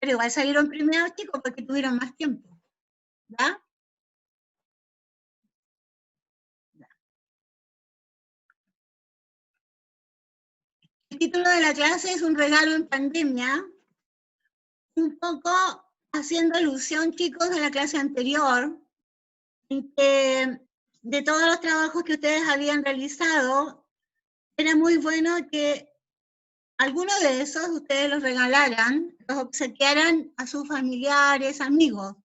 Pero igual salieron premiados, chicos, porque tuvieron más tiempo. ¿Ya? El título de la clase es Un regalo en pandemia, un poco haciendo alusión, chicos, a la clase anterior, en que de todos los trabajos que ustedes habían realizado, era muy bueno que algunos de esos ustedes los regalaran, los obsequiaran a sus familiares, amigos,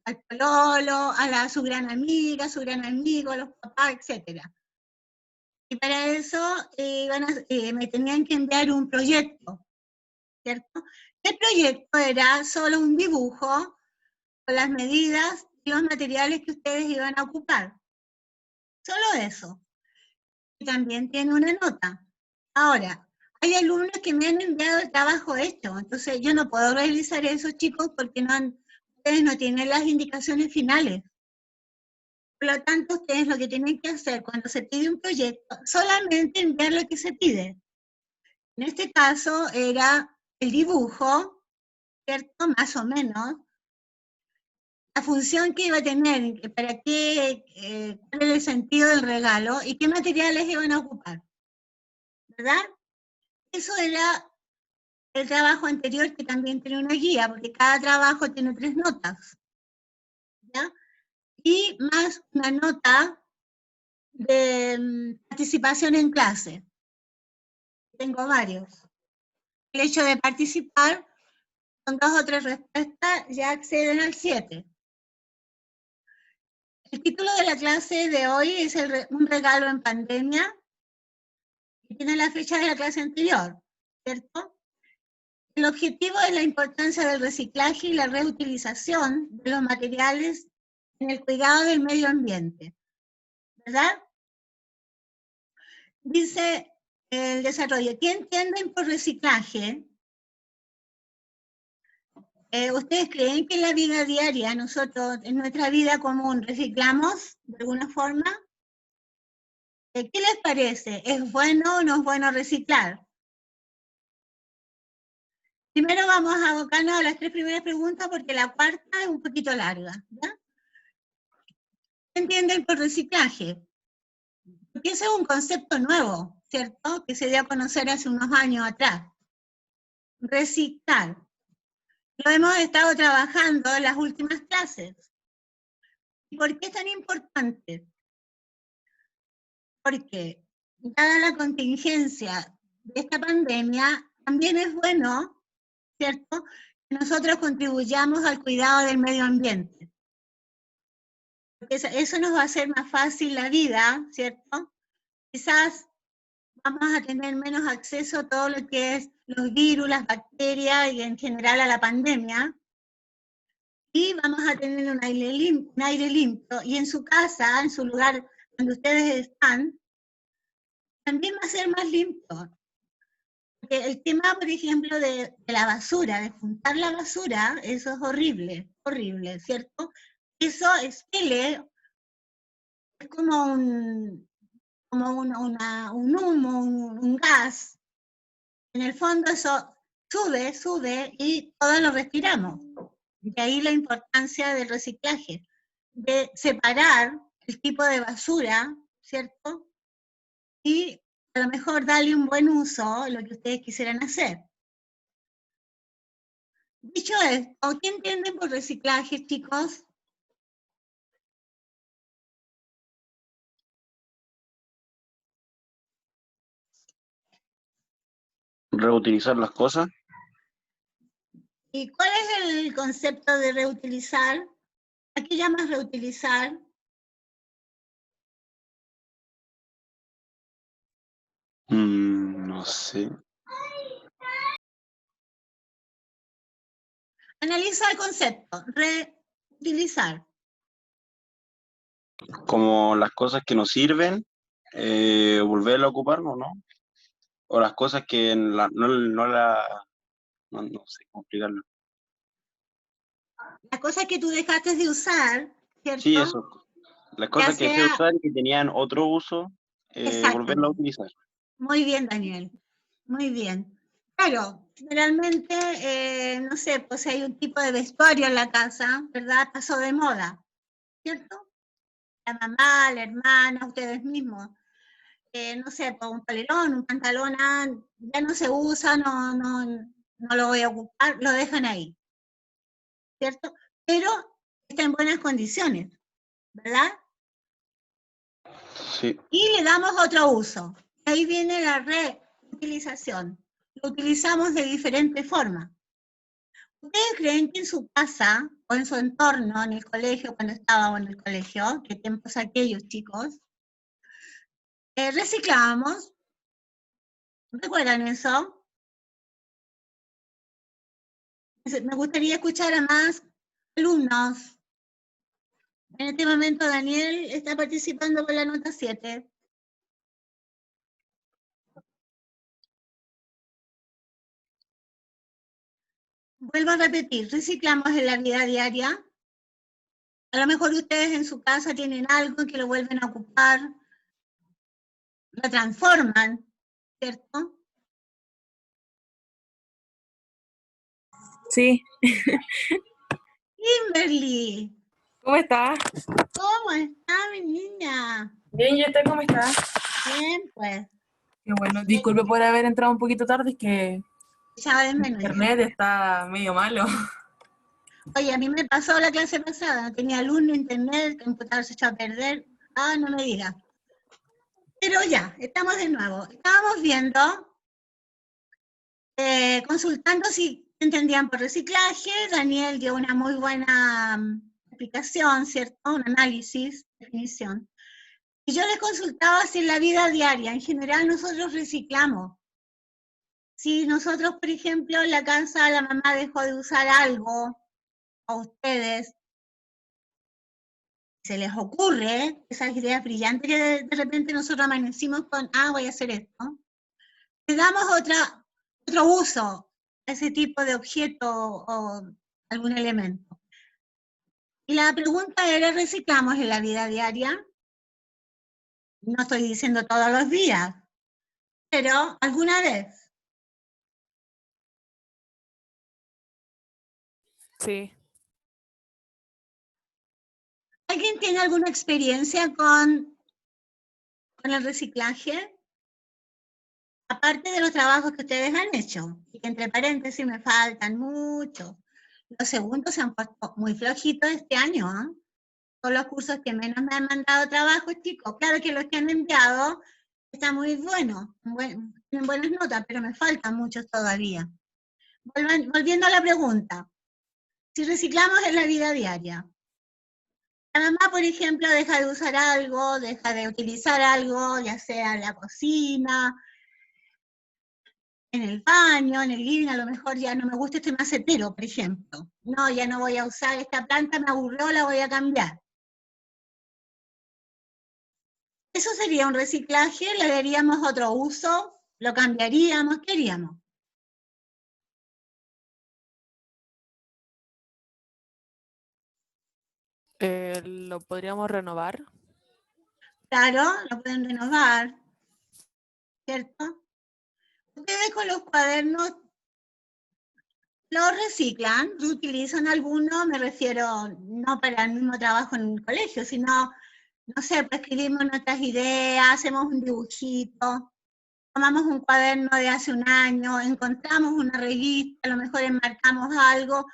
al pololo, su gran amiga, su gran amigo, a los papás, etc. Y para eso me tenían que enviar un proyecto, ¿cierto? El proyecto era solo un dibujo con las medidas y los materiales que ustedes iban a ocupar. Solo eso. Y también tiene una nota. Ahora, hay alumnos que me han enviado el trabajo hecho, entonces yo no puedo realizar eso, chicos, porque ustedes no tienen las indicaciones finales. Por lo tanto, ustedes lo que tienen que hacer cuando se pide un proyecto, solamente enviar lo que se pide. En este caso era el dibujo, ¿cierto? Más o menos. La función que iba a tener, para qué, cuál era el sentido del regalo y qué materiales iban a ocupar. ¿Verdad? Eso era el trabajo anterior, que también tiene una guía, porque cada trabajo tiene 3 notas. ¿Ya? Y más una nota de participación en clase. Tengo varios. El hecho de participar, con 2 o 3 respuestas, ya acceden al 7. El título de la clase de hoy es Un regalo en pandemia, y tiene la fecha de la clase anterior, ¿cierto? El objetivo es la importancia del reciclaje y la reutilización de los materiales en el cuidado del medio ambiente, ¿verdad? Dice el desarrollo, ¿qué entienden por reciclaje? ¿Ustedes creen que en la vida diaria, nosotros, en nuestra vida común, reciclamos de alguna forma? ¿Qué les parece? ¿Es bueno o no es bueno reciclar? Primero vamos a abocarnos a las 3 primeras preguntas porque la cuarta es un poquito larga, ¿ya? ¿Qué entienden por reciclaje? Porque ese es un concepto nuevo, ¿cierto? Que se dio a conocer hace unos años atrás. Reciclar. Lo hemos estado trabajando en las últimas clases. ¿Y por qué es tan importante? Porque dada la contingencia de esta pandemia, también es bueno, ¿cierto?, que nosotros contribuyamos al cuidado del medio ambiente. Porque eso nos va a hacer más fácil la vida, ¿cierto? Quizás vamos a tener menos acceso a todo lo que es los virus, las bacterias y en general a la pandemia. Y vamos a tener un aire limpio. Y en su casa, en su lugar donde ustedes están, también va a ser más limpio. Porque el tema, por ejemplo, de la basura, de juntar la basura, eso es horrible, horrible, ¿cierto? Eso expele, es como un humo, un gas. En el fondo eso sube y todos lo respiramos. De ahí la importancia del reciclaje, de separar el tipo de basura, ¿cierto? Y a lo mejor darle un buen uso a lo que ustedes quisieran hacer. Dicho esto, ¿qué entienden por reciclaje, chicos? Reutilizar las cosas. ¿Y cuál es el concepto de reutilizar? ¿A qué llamas reutilizar? No sé. Analiza el concepto, reutilizar. Como las cosas que nos sirven, volverla a ocupar, ¿no? O las cosas que no sé cómo explicarlo. Las cosas que tú dejaste de usar, Sí, ¿cierto? eso. Las Ya cosas que dejé de sea, usar y que tenían otro uso, volverla a exactamente. utilizar. Muy bien, Daniel. Muy bien. Claro, generalmente, no sé, pues si hay un tipo de vestuario en la casa, ¿verdad? Pasó de moda, ¿cierto? La mamá, la hermana, ustedes mismos. No sé, pues un polerón, un pantalón, ya no se usa, no lo voy a ocupar, lo dejan ahí, ¿cierto? Pero está en buenas condiciones, ¿verdad? Sí. Y le damos otro uso. Ahí viene la reutilización. Lo utilizamos de diferentes formas. ¿Ustedes creen que en su casa o en su entorno, en el colegio, cuando estábamos en el colegio, qué tiempos aquellos, chicos, reciclábamos? ¿Recuerdan eso? Me gustaría escuchar a más alumnos. En este momento Daniel está participando con la nota 7. Vuelvo a repetir, reciclamos en la vida diaria. A lo mejor ustedes en su casa tienen algo que lo vuelven a ocupar, lo transforman, ¿cierto? Sí. Kimberly, ¿Cómo estás? ¿cómo está mi niña? Bien, ¿y usted cómo está? Bien, pues, Qué bueno. Disculpe por haber entrado un poquito tarde, es que echaba de menos ya. internet está medio malo. Oye, a mí me pasó la clase pasada, no tenía luz, no internet, el computador se echó a perder. No me digas. Pero ya, estamos de nuevo. Estábamos viendo, consultando si entendían por reciclaje. Daniel dio una muy buena explicación, ¿cierto? Un análisis, definición. Y yo les consultaba si en la vida diaria, en general, nosotros reciclamos. Si nosotros, por ejemplo, en la casa la mamá dejó de usar algo, a ustedes, se les ocurre esas ideas brillantes que de repente nosotros amanecimos con, voy a hacer esto, le damos otro uso a ese tipo de objeto o algún elemento. Y la pregunta era, ¿reciclamos en la vida diaria? No estoy diciendo todos los días, pero alguna vez. Sí. ¿Alguien tiene alguna experiencia con el reciclaje? Aparte de los trabajos que ustedes han hecho, y que entre paréntesis me faltan muchos. Los segundos se han puesto muy flojitos este año, ¿eh? Son los cursos que menos me han mandado trabajo, chicos. Claro que los que han enviado están muy buenos, tienen buenas notas, pero me faltan muchos todavía. Volviendo a la pregunta, si reciclamos en la vida diaria, la mamá, por ejemplo, deja de usar algo, deja de utilizar algo, ya sea en la cocina, en el baño, en el living, a lo mejor ya no me gusta este macetero, por ejemplo. No, ya no voy a usar esta planta, me aburrió, la voy a cambiar. Eso sería un reciclaje, le daríamos otro uso, lo cambiaríamos, ¿qué haríamos? ¿Lo podríamos renovar? Claro, lo pueden renovar, ¿cierto? Ustedes con los cuadernos los reciclan, reutilizan algunos, me refiero no para el mismo trabajo en el colegio, sino, no sé, pues escribimos nuestras ideas, hacemos un dibujito, tomamos un cuaderno de hace un año, encontramos una revista, a lo mejor enmarcamos algo.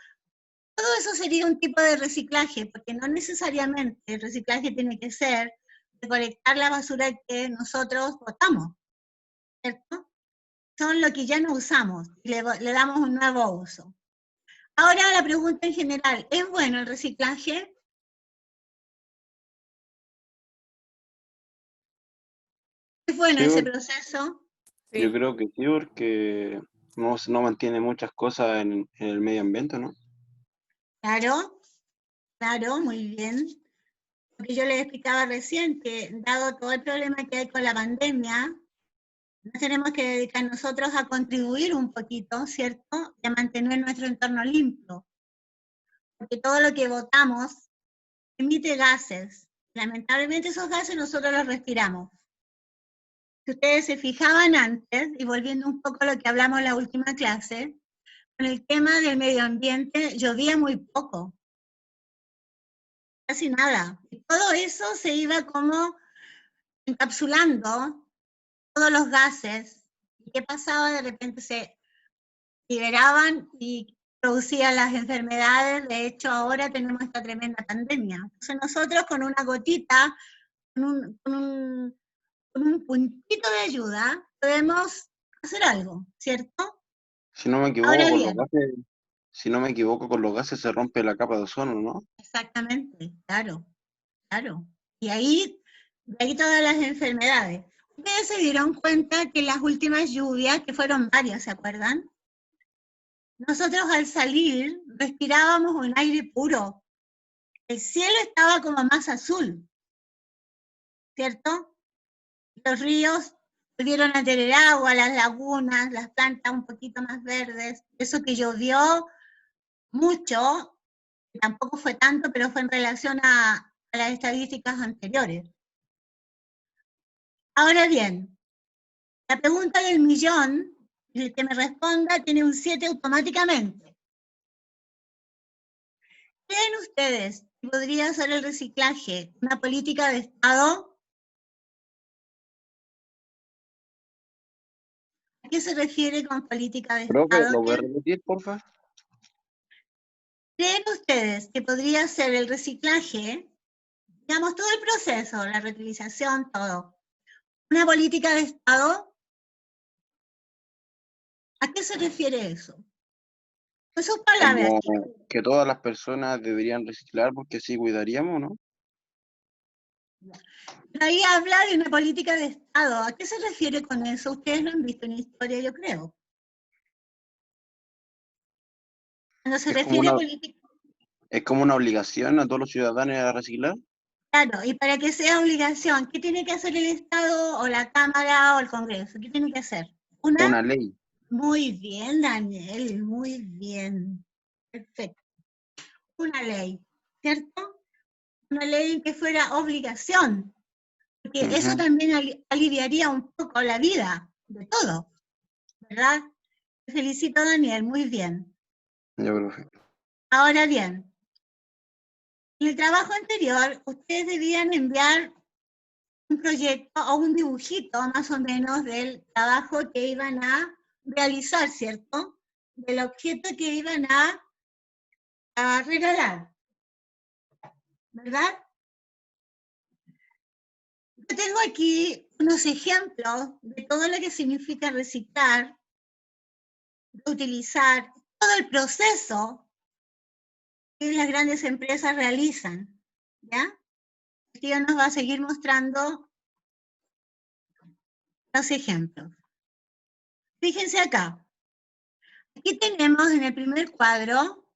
Todo eso sería un tipo de reciclaje, porque no necesariamente el reciclaje tiene que ser recolectar la basura que nosotros botamos, ¿cierto? Son lo que ya no usamos y le damos un nuevo uso. Ahora la pregunta en general, ¿es bueno el reciclaje? ¿Es bueno Sí, ese proceso? Sí. yo creo que sí, porque no mantiene muchas cosas en el medio ambiente, ¿no? Claro, claro, muy bien. Porque yo les explicaba recién que dado todo el problema que hay con la pandemia, nos tenemos que dedicar nosotros a contribuir un poquito, ¿cierto? Y a mantener nuestro entorno limpio. Porque todo lo que botamos emite gases. Lamentablemente esos gases nosotros los respiramos. Si ustedes se fijaban antes, y volviendo un poco a lo que hablamos en la última clase, con el tema del medio ambiente llovía muy poco, casi nada. Y todo eso se iba como encapsulando, todos los gases. ¿Y qué pasaba? De repente se liberaban y producían las enfermedades. De hecho, ahora tenemos esta tremenda pandemia. Entonces nosotros con una gotita, con un puntito de ayuda, podemos hacer algo, ¿cierto? Si no me equivoco, Ahora con los bien, gases, si no me equivoco, con los gases se rompe la capa de ozono, ¿no? exactamente, claro, claro. Y ahí, de ahí todas las enfermedades. Ustedes se dieron cuenta que las últimas lluvias, que fueron varias, ¿se acuerdan? Nosotros al salir respirábamos un aire puro. El cielo estaba como más azul, ¿cierto? Los ríos volvieron a tener agua, las lagunas, las plantas un poquito más verdes. Eso que llovió mucho, tampoco fue tanto, pero fue en relación a las estadísticas anteriores. Ahora bien, la pregunta del millón, el que me responda tiene un 7 automáticamente. ¿Creen ustedes que podría ser el reciclaje una política de Estado? ¿A qué se refiere con política de Profe, Estado? ¿lo voy a repetir, porfa? ¿Creen ustedes que podría ser el reciclaje, digamos, todo el proceso, la reutilización, todo, una política de Estado? ¿A qué se refiere eso? Con sus palabras, Como chicos. que todas las personas deberían reciclar porque así cuidaríamos, ¿no? Ahí habla de una política de Estado. ¿A qué se refiere con eso? Ustedes lo han visto en historia, yo creo. Cuando se Es como refiere a una, política, es como una obligación a todos los ciudadanos a reciclar. claro, y para que sea obligación, ¿qué tiene que hacer el Estado o la Cámara o el Congreso? ¿Qué tiene que hacer? Una, Una ley. muy bien, Daniel, muy bien. Perfecto. Una ley, ¿cierto? Una ley que fuera obligación, porque eso Ujú. también aliviaría un poco la vida de todos, ¿verdad? Te felicito, Daniel, muy bien. Ya, profe. Ahora bien, en el trabajo anterior, ustedes debían enviar un proyecto o un dibujito más o menos del trabajo que iban a realizar, ¿cierto? Del objeto que iban a regalar, ¿verdad? Yo tengo aquí unos ejemplos de todo lo que significa reciclar, utilizar, todo el proceso que las grandes empresas realizan, ¿ya? El tío nos va a seguir mostrando los ejemplos. Fíjense acá. Aquí tenemos en el primer cuadro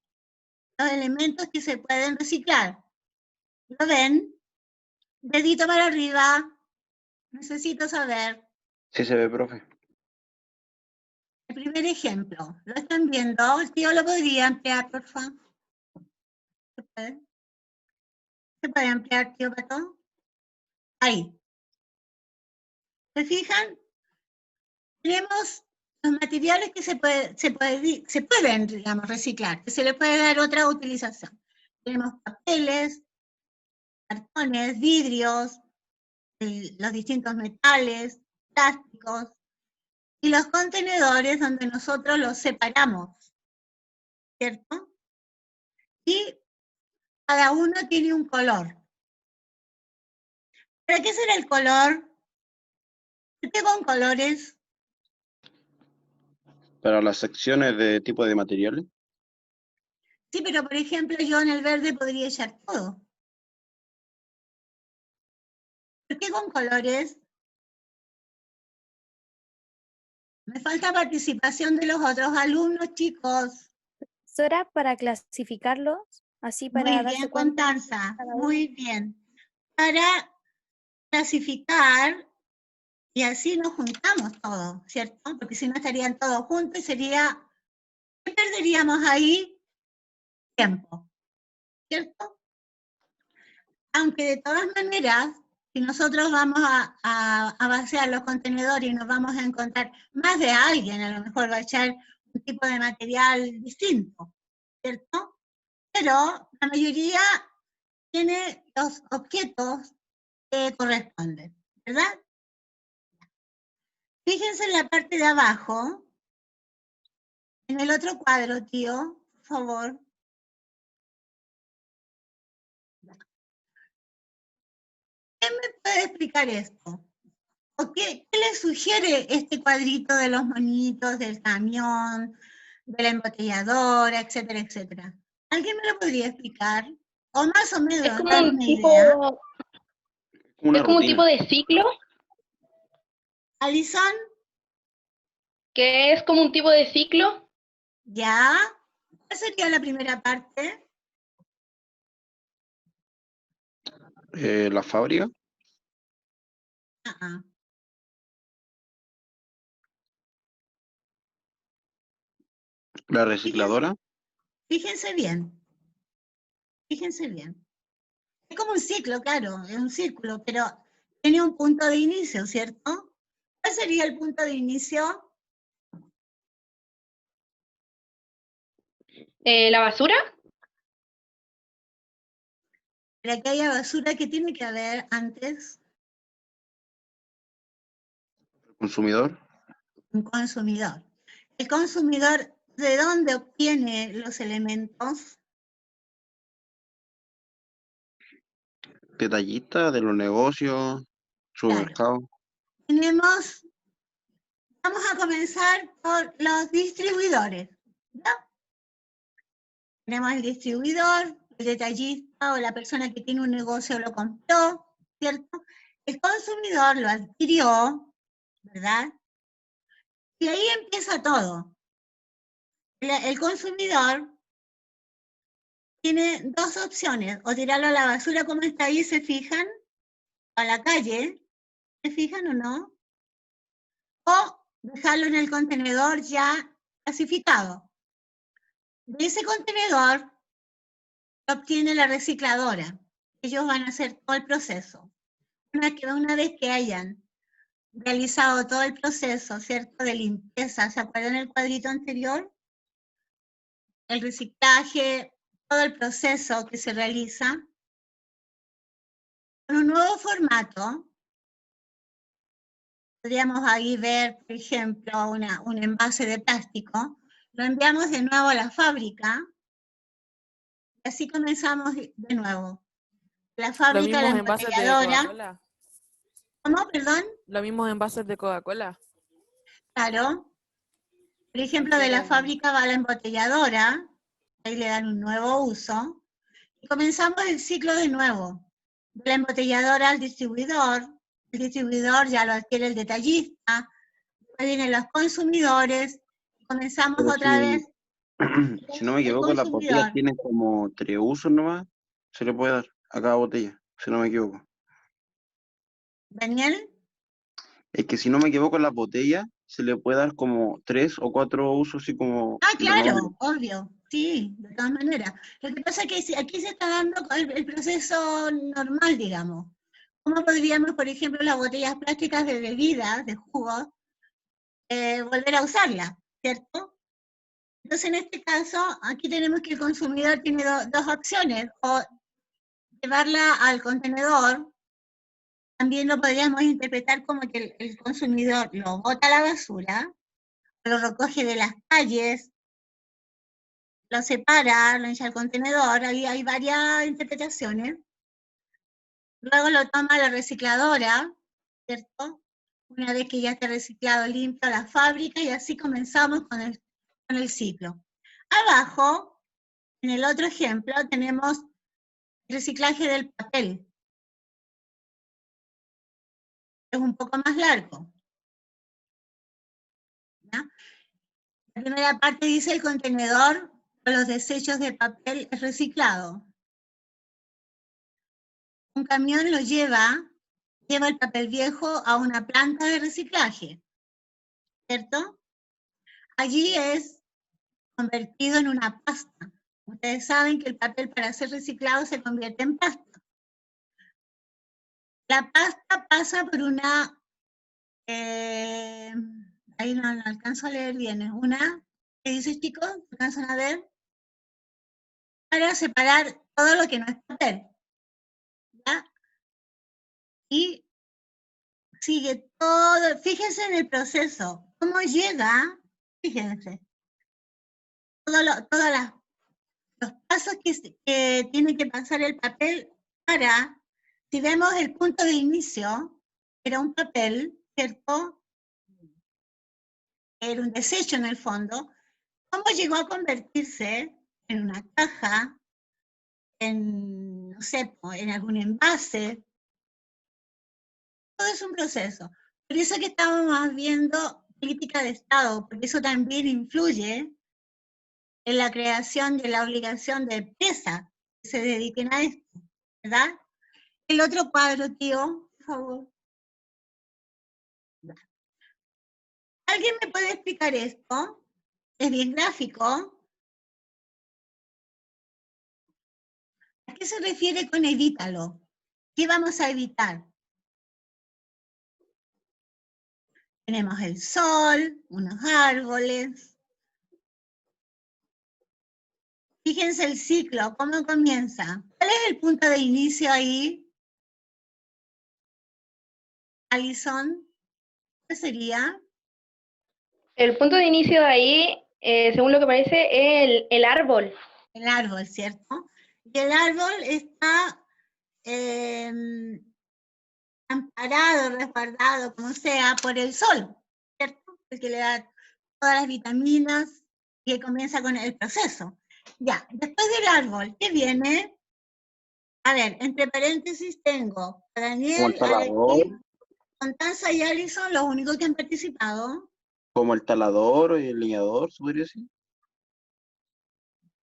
los elementos que se pueden reciclar. ¿Lo ven? Dedito para arriba. Necesito saber. Sí se ve, profe. El primer ejemplo. ¿Lo están viendo? El tío lo podría ampliar, por favor. ¿Se puede? ¿Se puede ampliar, tío Pato? Ahí. ¿Se fijan? Tenemos los materiales que se pueden, digamos, reciclar, que se le puede dar otra utilización. Tenemos papeles, cartones, vidrios, los distintos metales, plásticos, y los contenedores donde nosotros los separamos, ¿cierto? Y cada uno tiene un color. ¿Para qué será el color? ¿Por qué con colores? Para las secciones de tipo de materiales. Sí, pero por ejemplo yo en el verde podría echar todo. ¿Por qué con colores? Me falta participación de los otros alumnos, chicos. Sora, para clasificarlos, así Muy para darse bien, cuenta Constanza, cada uno. muy bien. Para clasificar, y así nos juntamos todos, ¿cierto? Porque si no estarían todos juntos y sería, ¿qué perderíamos ahí? Tiempo, ¿cierto? Aunque de todas maneras, Si nosotros vamos a vaciar los contenedores y nos vamos a encontrar más de alguien, a lo mejor va a echar un tipo de material distinto, ¿cierto? Pero la mayoría tiene los objetos que corresponden, ¿verdad? Fíjense en la parte de abajo, en el otro cuadro, tío, por favor. ¿Quién me puede explicar esto? ¿O qué le sugiere este cuadrito de los monitos, del camión, de la embotelladora, etcétera, etcétera? ¿Alguien me lo podría explicar? O más o menos Es como dar un una tipo, idea. Una es como un rutina. tipo de ciclo, Alison, que es como un tipo de ciclo. ¿ya? ¿Cuál sería la primera parte? La fábrica, Ah, ah. la recicladora, Fíjense bien, fíjense bien. Es como un ciclo, claro, es un círculo, pero tiene un punto de inicio, ¿cierto? ¿Cuál sería el punto de inicio? La basura, Para que haya basura, ¿qué tiene que haber antes? consumidor, Un consumidor. El consumidor, ¿de dónde obtiene los elementos? detallista de los negocios, supermercados. Vamos a comenzar por los distribuidores, ¿ya? Tenemos el distribuidor, el detallista o la persona que tiene un negocio lo compró, ¿cierto? El consumidor lo adquirió, ¿verdad? Y ahí empieza todo. El consumidor tiene dos opciones, o tirarlo a la basura como está ahí, ¿se fijan? A la calle, ¿se fijan o no? O dejarlo en el contenedor ya clasificado. De ese contenedor lo obtiene la recicladora. Ellos van a hacer todo el proceso. Una vez que hayan realizado todo el proceso, ¿cierto? De limpieza, ¿se acuerdan el cuadrito anterior? El reciclaje, todo el proceso que se realiza. Con un nuevo formato, podríamos ahí ver, por ejemplo, un envase de plástico, lo enviamos de nuevo a la fábrica, y así comenzamos de nuevo. La Los fábrica, la mismos envases de embotelladora. Coca-Cola. ¿Cómo? Perdón. Los mismos envases de Coca-Cola. Claro. Por ejemplo, de la Hicieron- fábrica va a la embotelladora, ahí le dan un nuevo uso, y comenzamos el ciclo de nuevo. De la embotelladora al distribuidor, el distribuidor ya lo adquiere el detallista, después vienen los consumidores, y comenzamos Pero otra vez si no me el equivoco, las botellas consumidor. tienen como 3 usos nomás. Se le puede dar a cada botella, si no me equivoco. Daniel, Es que si no me equivoco, las botellas se le puede dar como 3 o 4 usos, así como normales. claro, obvio, sí, de todas maneras. Lo que pasa es que aquí se está dando el proceso normal, digamos. ¿Cómo podríamos, por ejemplo, las botellas plásticas de bebidas, de jugos, volver a usarlas, ¿cierto? Entonces, en este caso, aquí tenemos que el consumidor tiene dos opciones, o llevarla al contenedor, también lo podríamos interpretar como que el consumidor lo bota a la basura, lo recoge de las calles, lo separa, lo echa al contenedor, ahí hay varias interpretaciones. Luego lo toma la recicladora, ¿cierto? Una vez que ya está reciclado, limpio, a la fábrica, y así comenzamos con el ciclo. Abajo, en el otro ejemplo, tenemos el reciclaje del papel. Es un poco más largo, ¿ya? La primera parte dice el contenedor con los desechos de papel es reciclado. Un camión lo lleva el papel viejo a una planta de reciclaje, ¿cierto? Allí es convertido en una pasta. Ustedes saben que el papel para ser reciclado se convierte en pasta. La pasta pasa por una, ahí no alcanzo a leer bien, es una, ¿qué dices chicos? ¿Alcanzan a ver? Para separar todo lo que no es papel, ¿ya? Y sigue todo, fíjense en el proceso, cómo llega, fíjense, todos los pasos que tiene que pasar el papel para, si vemos el punto de inicio, era un papel, ¿cierto? Era un desecho en el fondo, cómo llegó a convertirse en una caja, en, no sé, en algún envase. Todo es un proceso. Por eso que estábamos viendo política de Estado, porque eso también influye en la creación de la obligación de empresas que se dediquen a esto, ¿verdad? El otro cuadro, tío, por favor. ¿Alguien me puede explicar esto? Es bien gráfico. ¿A qué se refiere con evítalo? ¿Qué vamos a evitar? Tenemos el sol, unos árboles. Fíjense el ciclo, cómo comienza. ¿Cuál es el punto de inicio ahí? Alison, ¿qué sería? El punto de inicio de ahí, según lo que parece, es el árbol. El árbol, ¿cierto? Y el árbol está amparado, resguardado, como sea, por el sol, ¿cierto? Porque le da todas las vitaminas y comienza con el proceso. Ya, después del árbol, ¿qué viene? A ver, entre paréntesis tengo a Como el Daniel, talador, Constanza y Alison, los únicos que han participado. como el talador y el leñador, ¿se podría decir?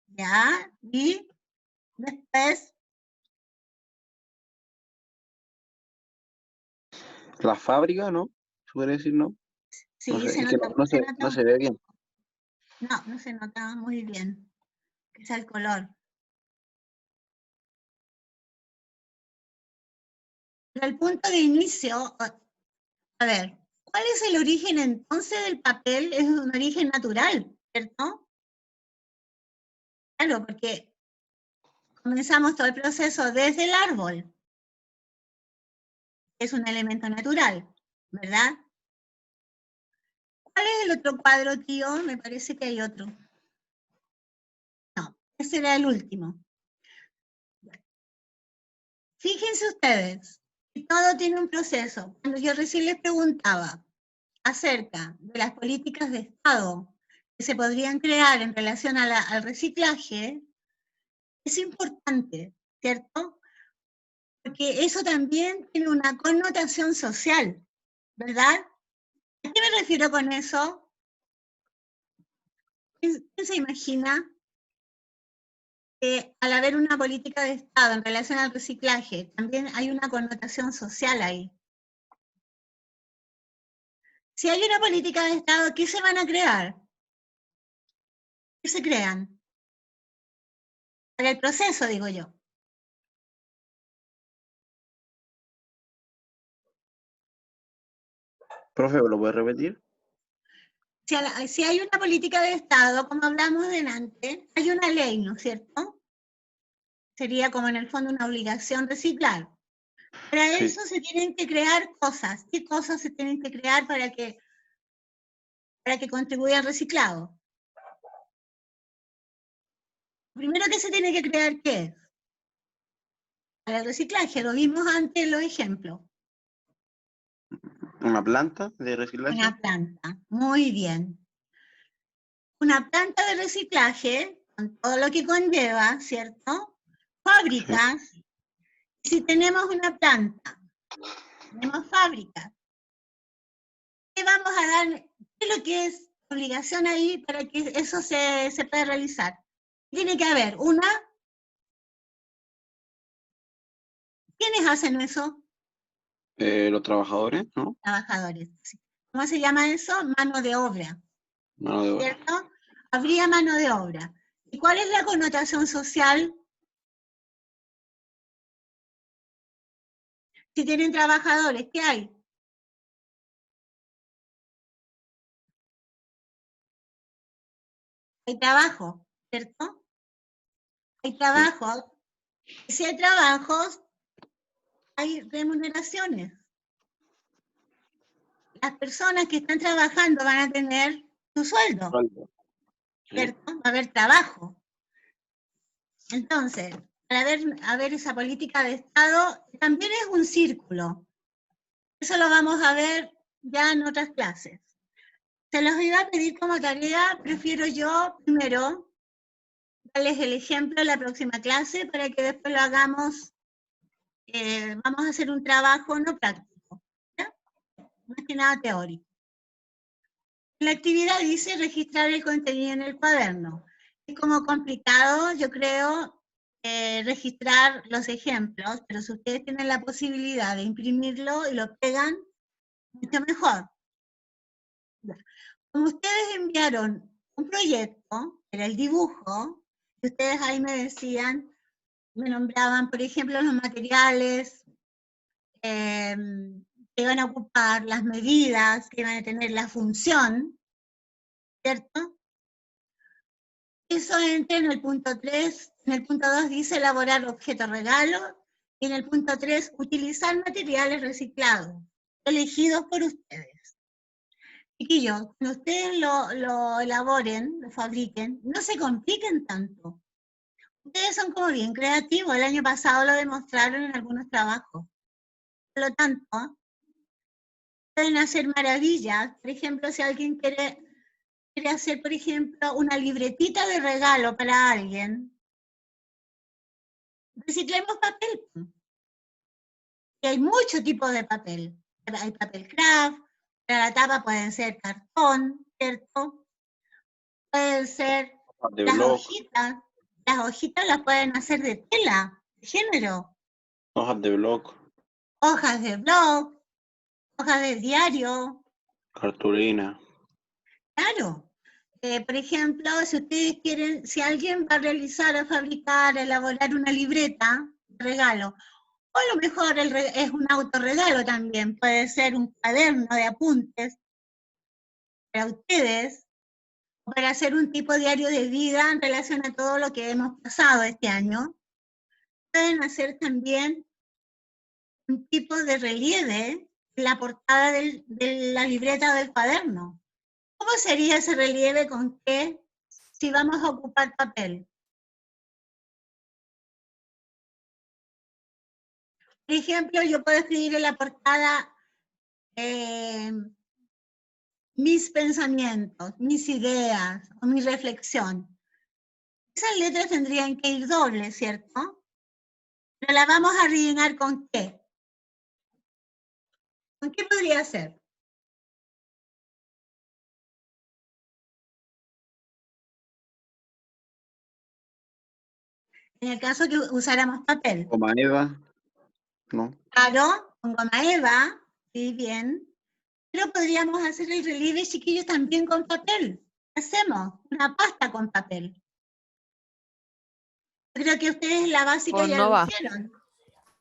Ya, y después, La fábrica, ¿no? ¿Se podría decir, no? sí, No sé, se es que nota, no se se, nota no un se ve bien. No, no se nota muy bien. Es el color. Pero el punto de inicio, a ver, ¿cuál es el origen entonces del papel? Es un origen natural, ¿cierto? Claro, porque comenzamos todo el proceso desde el árbol. Es un elemento natural, ¿verdad? ¿Cuál es el otro cuadro, tío? Me parece que hay otro. No, ese era el último. Fíjense ustedes, que todo tiene un proceso. Cuando yo recién les preguntaba acerca de las políticas de Estado que se podrían crear en relación a al reciclaje, es importante, ¿cierto? Porque eso también tiene una connotación social, ¿verdad? ¿A qué me refiero con eso? ¿Quién se imagina que al haber una política de Estado en relación al reciclaje, también hay una connotación social ahí? Si hay una política de Estado, ¿qué se van a crear? ¿Qué se crean? Para el proceso, digo yo. Profe, ¿lo puede repetir? Si hay una política de Estado, como hablamos delante, hay una ley, ¿no es cierto? Sería como en el fondo una obligación reciclar. Para Sí. eso se tienen que crear cosas. ¿Qué cosas se tienen que crear para que contribuya al reciclado? Primero que se tiene que crear, ¿qué es? Para el reciclaje, lo vimos antes en los ejemplos. ¿Una planta de reciclaje? Una planta, muy bien. Una planta de reciclaje, con todo lo que conlleva, ¿cierto? Fábricas. Si tenemos una planta, tenemos fábricas, ¿qué vamos a dar? ¿Qué es lo que es obligación ahí para que eso se pueda realizar? Tiene que haber una. ¿Quiénes hacen eso? Los trabajadores, ¿no? Trabajadores. ¿Cómo se llama eso? Mano de obra, Mano de obra. ¿cierto? Habría mano de obra. ¿Y cuál es la connotación social? Si tienen trabajadores, ¿qué hay? Hay trabajo, ¿cierto? Hay trabajos. Y si hay trabajos, hay remuneraciones. Las personas que están trabajando van a tener su sueldo, ¿cierto? Va a haber trabajo. Entonces, para ver esa política de Estado, también es un círculo. Eso lo vamos a ver ya en otras clases. Se los iba a pedir como tarea, prefiero yo primero darles el ejemplo en la próxima clase para que después lo hagamos, vamos a hacer un trabajo no práctico, ¿ya? Más que nada teórico. La actividad dice registrar el contenido en el cuaderno. Es como complicado, yo creo, registrar los ejemplos, pero si ustedes tienen la posibilidad de imprimirlo y lo pegan, mucho mejor. Como ustedes enviaron un proyecto, era el dibujo, y ustedes ahí me decían, me nombraban, por ejemplo, los materiales que iban a ocupar, las medidas que iban a tener, la función, ¿cierto? Eso entra en el punto 3, en el punto 2 dice elaborar objetos regalo, y en el punto 3, utilizar materiales reciclados, elegidos por ustedes. Chiquillos, cuando ustedes lo elaboren, lo fabriquen, no se compliquen tanto. Ustedes son como bien creativos, el año pasado lo demostraron en algunos trabajos. Por lo tanto, pueden hacer maravillas. Por ejemplo, si alguien quiere hacer, por ejemplo, una libretita de regalo para alguien, reciclemos papel. Y hay muchos tipos de papel. Hay papel craft, para la tapa pueden ser cartón, ¿cierto? Pueden ser De las blog, hojitas. Las hojitas las pueden hacer de tela, de género. hojas de blog, Hojas de blog, hojas de diario. cartulina. Claro. Por ejemplo, si ustedes quieren, si alguien va a realizar, a fabricar, a elaborar una libreta de regalo, o a lo mejor es un autorregalo también, puede ser un cuaderno de apuntes para ustedes, o para hacer un tipo diario de vida en relación a todo lo que hemos pasado este año. Pueden hacer también un tipo de relieve en la portada de la libreta del cuaderno. ¿Cómo sería ese relieve con qué si vamos a ocupar papel? Por ejemplo, yo puedo escribir en la portada mis pensamientos, mis ideas o mi reflexión. Esas letras tendrían que ir dobles, ¿cierto? Pero las vamos a rellenar ¿con qué? ¿Con qué podría ser? En el caso que usáramos papel. Goma Eva, ¿no? Claro, con goma eva, sí, bien. Pero podríamos hacer el relieve, chiquillos, también con papel. ¿Qué hacemos? Una pasta con papel. Yo creo que ustedes la básica Con ya no lo va. hicieron.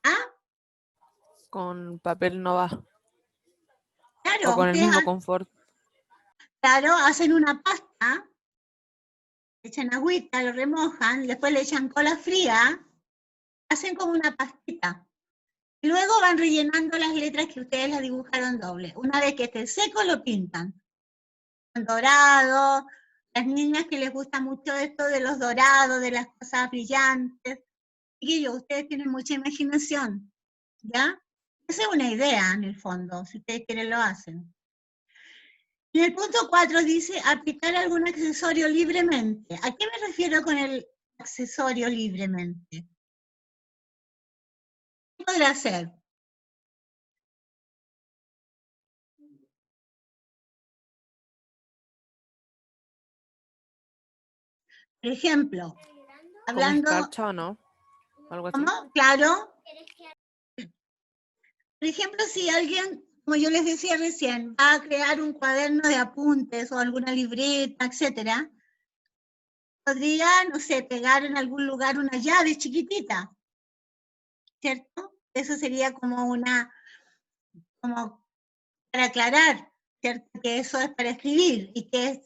¿Ah? Con papel no va. Claro, O con el ustedes mismo confort. claro, hacen una pasta, echan agüita, lo remojan, después le echan cola fría, hacen como una pastita. Y luego van rellenando las letras que ustedes las dibujaron doble. Una vez que esté seco, lo pintan. Con dorado, las niñas que les gusta mucho esto de los dorados, de las cosas brillantes. Y ustedes tienen mucha imaginación, ¿ya? Esa es una idea, en el fondo, si ustedes quieren lo hacen. En el punto 4 dice aplicar algún accesorio libremente. ¿A qué me refiero con el accesorio libremente? ¿Qué podrá ser? Por ejemplo, Como hablando, escarcha o no. Algo así. ¿cómo? Claro. Por ejemplo, si alguien, como yo les decía recién, va a crear un cuaderno de apuntes o alguna libreta, etcétera, podría, no sé, pegar en algún lugar una llave chiquitita, ¿cierto? Eso sería como como para aclarar, ¿cierto? Que eso es para escribir y que es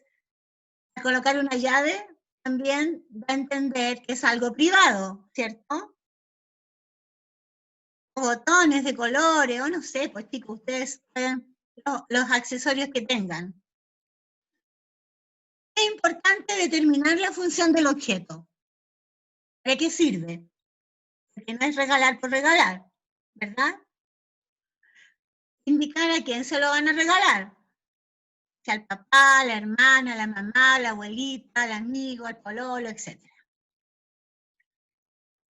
para colocar una llave, también va a entender que es algo privado, ¿cierto? Botones de colores, o no sé, pues chicos, ustedes pueden, los accesorios que tengan. Es importante determinar la función del objeto. ¿Para qué sirve? Porque no es regalar por regalar, ¿verdad? Indicar a quién se lo van a regalar. Sea al papá, la hermana, la mamá, la abuelita, el amigo, el pololo, etc.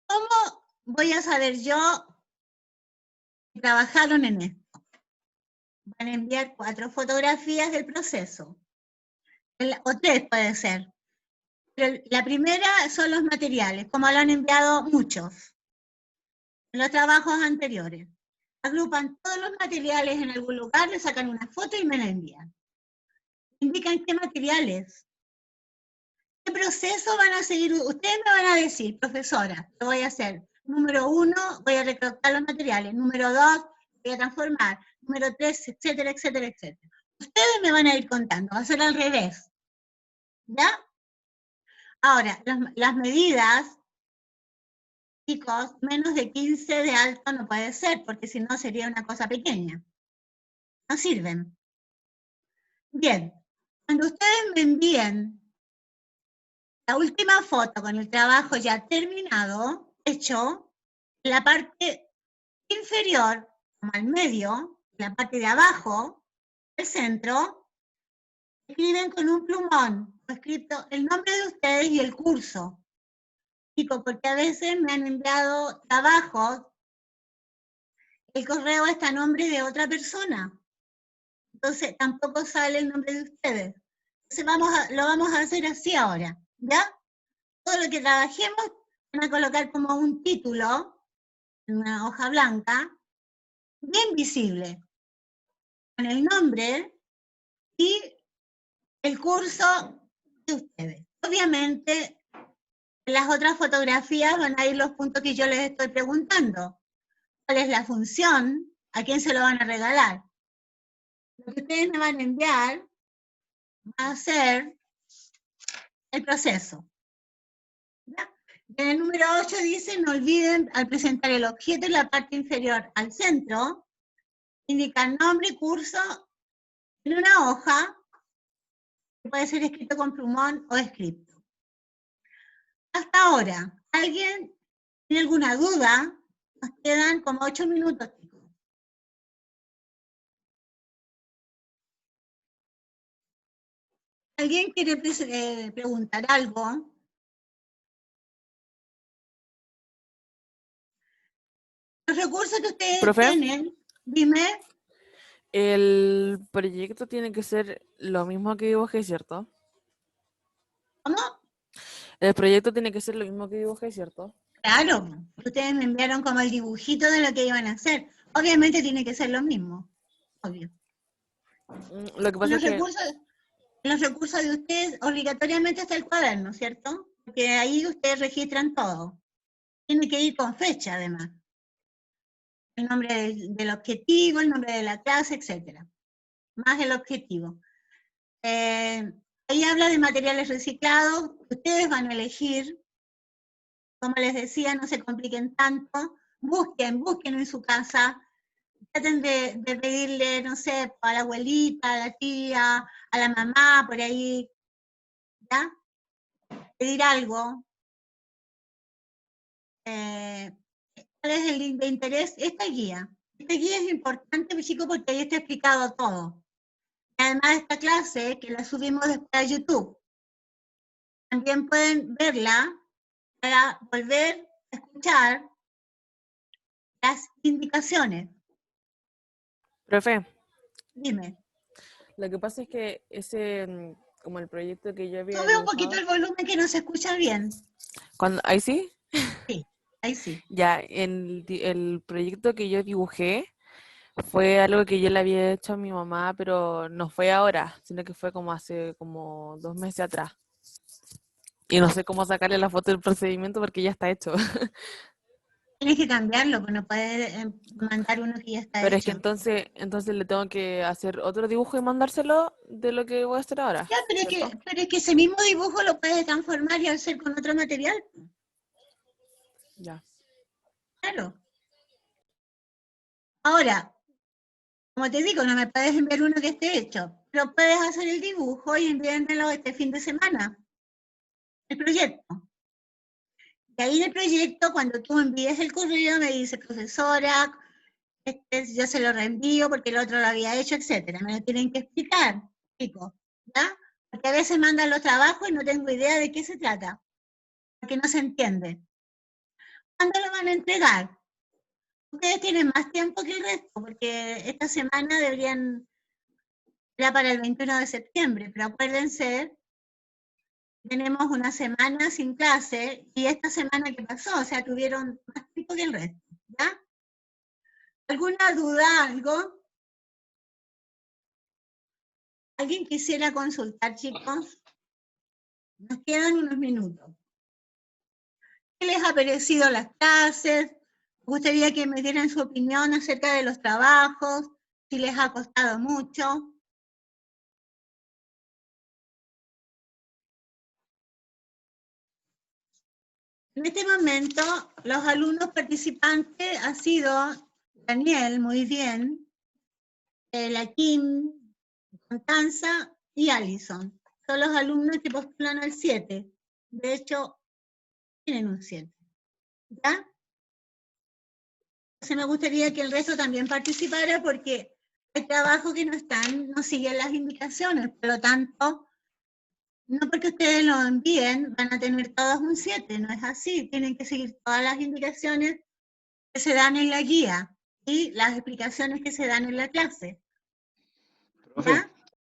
¿Cómo voy a saber yo que trabajaron en esto? Van a enviar 4 fotografías del proceso, o 3 puede ser. Pero la primera son los materiales, como lo han enviado muchos en los trabajos anteriores. Agrupan todos los materiales en algún lugar, le sacan una foto y me la envían. Indican qué materiales. ¿Qué proceso van a seguir? Ustedes me van a decir, profesora, lo voy a hacer. Número 1, voy a recolectar los materiales. Número 2, voy a transformar. Número 3, etcétera, etcétera, etcétera. Ustedes me van a ir contando, va a ser al revés. ¿Ya? Ahora, las medidas, chicos, menos de 15 de alto no puede ser, porque si no sería una cosa pequeña. No sirven. Bien, cuando ustedes me envíen la última foto con el trabajo ya terminado, hecho, en la parte inferior, como al medio, en la parte de abajo, el centro, escriben con un plumón, escrito el nombre de ustedes y el curso. Digo, porque a veces me han enviado trabajos, el correo está a nombre de otra persona, entonces tampoco sale el nombre de ustedes. Entonces lo vamos a hacer así ahora, ¿ya? Todo lo que trabajemos van a colocar como un título en una hoja blanca, bien visible, con el nombre y el curso de ustedes. Obviamente, en las otras fotografías van a ir los puntos que yo les estoy preguntando. ¿Cuál es la función? ¿A quién se lo van a regalar? Lo que ustedes me van a enviar va a ser el proceso. ¿Ya? En el número 8 dice, no olviden al presentar el objeto en la parte inferior al centro, indicar nombre y curso en una hoja, que puede ser escrito con plumón o escrito. Hasta ahora, ¿alguien tiene alguna duda? Nos quedan como 8 minutos, chicos. ¿Alguien quiere preguntar algo? Los recursos que ustedes ¿Profe? tienen, dime. El proyecto tiene que ser lo mismo que dibujé, ¿cierto? ¿Cómo? El proyecto tiene que ser lo mismo que dibujé, ¿cierto? Claro, ustedes me enviaron como el dibujito de lo que iban a hacer. Obviamente tiene que ser lo mismo, obvio. Lo que pasa es que En los recursos de ustedes obligatoriamente está el cuaderno, ¿cierto? Porque ahí ustedes registran todo. Tiene que ir con fecha, además. El nombre del objetivo, el nombre de la clase, etc. Más el objetivo. Ahí habla de materiales reciclados. Ustedes van a elegir. Como les decía, no se compliquen tanto. Busquen en su casa. Traten de pedirle, no sé, a la abuelita, a la tía, a la mamá, por ahí, ¿ya? Pedir algo. ¿Cuál es el link de interés? Esta guía. Esta guía es importante, chicos, porque ahí está explicado todo. Además, esta clase, que la subimos después a YouTube, también pueden verla para volver a escuchar las indicaciones. profe, Dime. lo que pasa es que ese, como el proyecto que yo había Sube un poquito dibujado, el volumen que no se escucha bien. ¿ahí sí? Sí, ahí sí. Ya, el proyecto que yo dibujé fue algo que yo le había hecho a mi mamá, pero no fue ahora, sino que fue como hace como 2 meses atrás. Y no sé cómo sacarle la foto del procedimiento porque ya está hecho. tienes que cambiarlo, porque no puedes mandar uno que ya está Pero es que hecho. entonces le tengo que hacer otro dibujo y mandárselo de lo que voy a hacer ahora. Ya, pero ¿cierto? es que ese mismo dibujo lo puedes transformar y hacer con otro material. Ya. Claro. Ahora, como te digo, no me puedes enviar uno que esté hecho, pero puedes hacer el dibujo y enviármelo este fin de semana, el proyecto. Y ahí en el proyecto, cuando tú envíes el correo, me dice, profesora, yo se lo reenvío porque el otro lo había hecho, etcétera. Me lo tienen que explicar, chicos, ¿ya? Porque a veces mandan los trabajos y no tengo idea de qué se trata, porque no se entiende. ¿Cuándo lo van a entregar? Ustedes tienen más tiempo que el resto, porque esta semana deberían, era para el 21 de septiembre, pero acuérdense, tenemos una semana sin clase, y esta semana que pasó, o sea, tuvieron más tiempo que el resto, ¿ya? ¿Alguna duda, algo? ¿Alguien quisiera consultar, chicos? Nos quedan unos minutos. ¿Qué les ha parecido las clases? ¿Me gustaría que me dieran su opinión acerca de los trabajos? ¿Si les ha costado mucho? En este momento, los alumnos participantes han sido Daniel, muy bien, la Kim, Constanza y Allison. Son los alumnos que postulan al 7. De hecho, tienen un 7. ¿Ya? Entonces me gustaría que el resto también participara porque hay trabajos que no siguen las indicaciones. Por lo tanto, no porque ustedes lo envíen van a tener todos un 7. No es así. Tienen que seguir todas las indicaciones que se dan en la guía y las explicaciones que se dan en la clase. Profe, ¿Ya?